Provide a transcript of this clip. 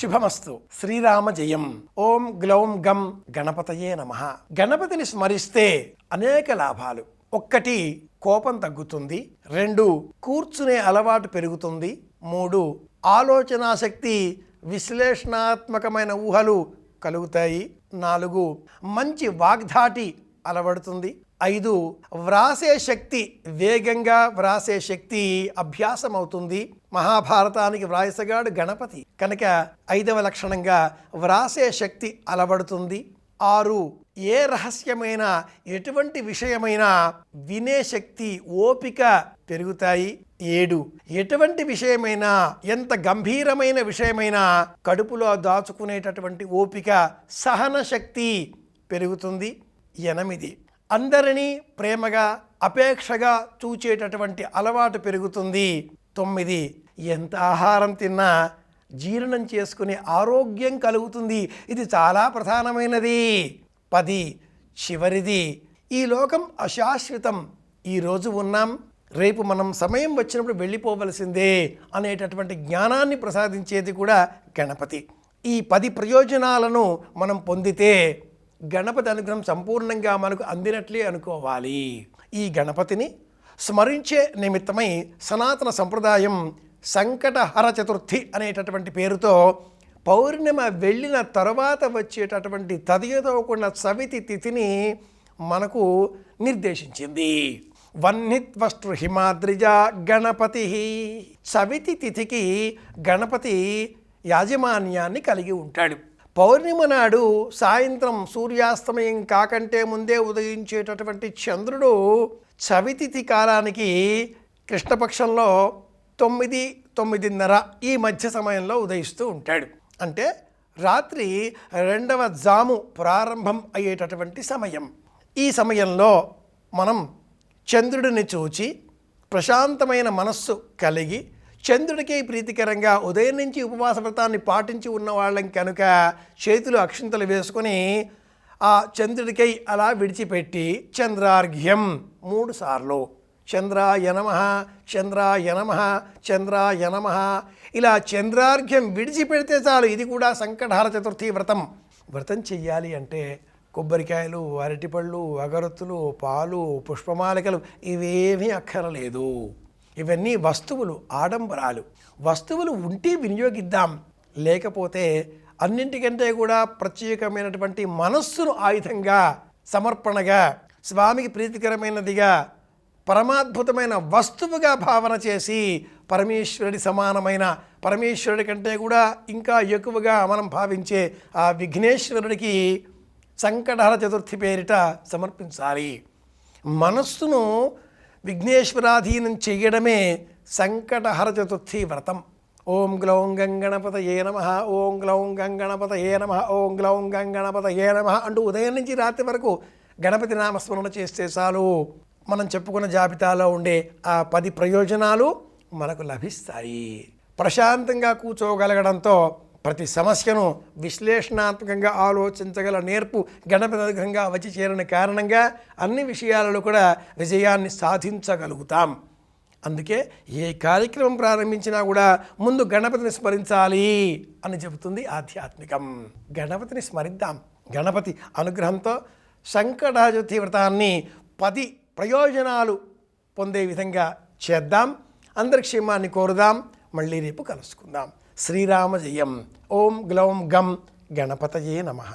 శుభమస్తు. శ్రీరామ జయం. ఓం గ్లౌం గం గణపతయే నమః. గణపతిని స్మరిస్తే అనేక లాభాలు. 1 కోపం తగ్గుతుంది. 2 కూర్చునే అలవాటు పెరుగుతుంది. 3 ఆలోచనా శక్తి, విశ్లేషణాత్మకమైన ఊహలు కలుగుతాయి. 4 మంచి వాగ్ధాటి అలవడుతుంది. 5 వ్రాసే శక్తి, వేగంగా వ్రాసే శక్తి అభ్యాసం అవుతుంది. మహాభారతానికి వ్రాయసగాడు గణపతి కనుక 5వ లక్షణంగా వ్రాసే శక్తి అలవడుతుంది. 6 ఏ రహస్యమైన ఎటువంటి విషయమైనా వినే శక్తి, ఓపిక పెరుగుతాయి. 7 ఎటువంటి విషయమైనా, ఎంత గంభీరమైన విషయమైనా కడుపులో దాచుకునేటటువంటి ఓపిక, సహన శక్తి పెరుగుతుంది. 8 అందరినీ ప్రేమగా, అపేక్షగా చూచేటటువంటి అలవాటు పెరుగుతుంది. 9 ఎంత ఆహారం తిన్నా జీర్ణం చేసుకునే ఆరోగ్యం కలుగుతుంది. ఇది చాలా ప్రధానమైనది. 10 చివరిది, ఈ లోకం అశాశ్వతం. ఈరోజు ఉన్నాం, రేపు మనం సమయం వచ్చినప్పుడు వెళ్ళిపోవలసిందే అనేటటువంటి జ్ఞానాన్ని ప్రసాదించేది కూడా గణపతి. ఈ 10 ప్రయోజనాలను మనం పొందితే గణపతి అనుగ్రహం సంపూర్ణంగా మనకు అందినట్లే అనుకోవాలి. ఈ గణపతిని స్మరించే నిమిత్తమై సనాతన సంప్రదాయం సంకటహర చతుర్థి అనేటటువంటి పేరుతో పౌర్ణిమ వెళ్ళిన తర్వాత వచ్చేటటువంటి తదియతోకున్న చవితి తిథిని మనకు నిర్దేశించింది. వన్నిత్వస్తు హిమాద్రిజ గణపతి. చవితి తిథికి గణపతి యాజమాన్యాన్ని కలిగి ఉంటాడు. పౌర్ణిమ నాడు సాయంత్రం సూర్యాస్తమయం కాకంటే ముందే ఉదయించేటటువంటి చంద్రుడు చవితిథి కాలానికి కృష్ణపక్షంలో 9, 9:30 ఈ మధ్య సమయంలో ఉదయిస్తూ ఉంటాడు. అంటే రాత్రి 2వ జాము ప్రారంభం అయ్యేటటువంటి సమయం. ఈ సమయంలో మనం చంద్రుడిని చూచి ప్రశాంతమైన మనస్సు కలిగి, చంద్రుడికి ప్రీతికరంగా ఉదయం నుంచి ఉపవాస వ్రతాన్ని పాటించి ఉన్న వాళ్ళం కనుక చేతులు అక్షింతలు వేసుకొని ఆ చంద్రుడికై అలా విడిచిపెట్టి చంద్రార్ఘ్యం 3 సార్లు చంద్రాయ నమః, చంద్రాయ నమః, చంద్రాయ నమః ఇలా చంద్రార్ఘ్యం విడిచిపెడితే చాలు. ఇది కూడా సంకటహర చతుర్థి వ్రతం చెయ్యాలి అంటే కొబ్బరికాయలు, అరటిపళ్ళు, అగరొత్తులు, పాలు, పుష్పమాలికలు ఇవేమీ అక్కరలేదు. ఇవన్నీ వస్తువులు, ఆడంబరాలు. వస్తువులు ఉంటే వినియోగిద్దాం, లేకపోతే అన్నింటికంటే కూడా ప్రత్యేకమైనటువంటి మనస్సును ఆయుధంగా, సమర్పణగా, స్వామికి ప్రీతికరమైనదిగా, పరమాద్భుతమైన వస్తువుగా భావన చేసి పరమేశ్వరుడి సమానమైన, పరమేశ్వరుడి కంటే కూడా ఇంకా ఎక్కువగా మనం భావించే ఆ విఘ్నేశ్వరుడికి సంకటహర చతుర్థి పేరిట సమర్పించాలి. మనస్సును విఘ్నేశ్వరాధీనం చేయడమే సంకటహర చతుర్థి వ్రతం. ఓం గ్లౌం గంగణపతయే నమః, ఓం గ్లౌం గంగణపతయే నమః, ఓం గ్లౌం గంగణపతయే నమః అంటూ ఉదయం నుంచి రాత్రి వరకు గణపతి నామస్మరణ చేస్తే చాలు మనం చెప్పుకున్న జాబితాలో ఉండే ఆ 10 ప్రయోజనాలు మనకు లభిస్తాయి. ప్రశాంతంగా కూర్చోగలగడంతో ప్రతి సమస్యను విశ్లేషణాత్మకంగా ఆలోచించగల నేర్పు గణపతి అనుగ్రహంగా వచ్చి చేరిన కారణంగా అన్ని విషయాలలో కూడా విజయాన్ని సాధించగలుగుతాం. అందుకే ఏ కార్యక్రమం ప్రారంభించినా కూడా ముందు గణపతిని స్మరించాలి అని చెబుతుంది ఆధ్యాత్మికం. గణపతిని స్మరిద్దాం. గణపతి అనుగ్రహంతో సంకటహర చతుర్థి వ్రతాన్ని 10 ప్రయోజనాలు పొందే విధంగా చేద్దాం. అందరి క్షేమాన్ని కోరుదాం. మళ్ళీ రేపు కలుసుకుందాం. శ్రీరామ జయం. ఓం గ్లౌం గం గణపతయే నమః.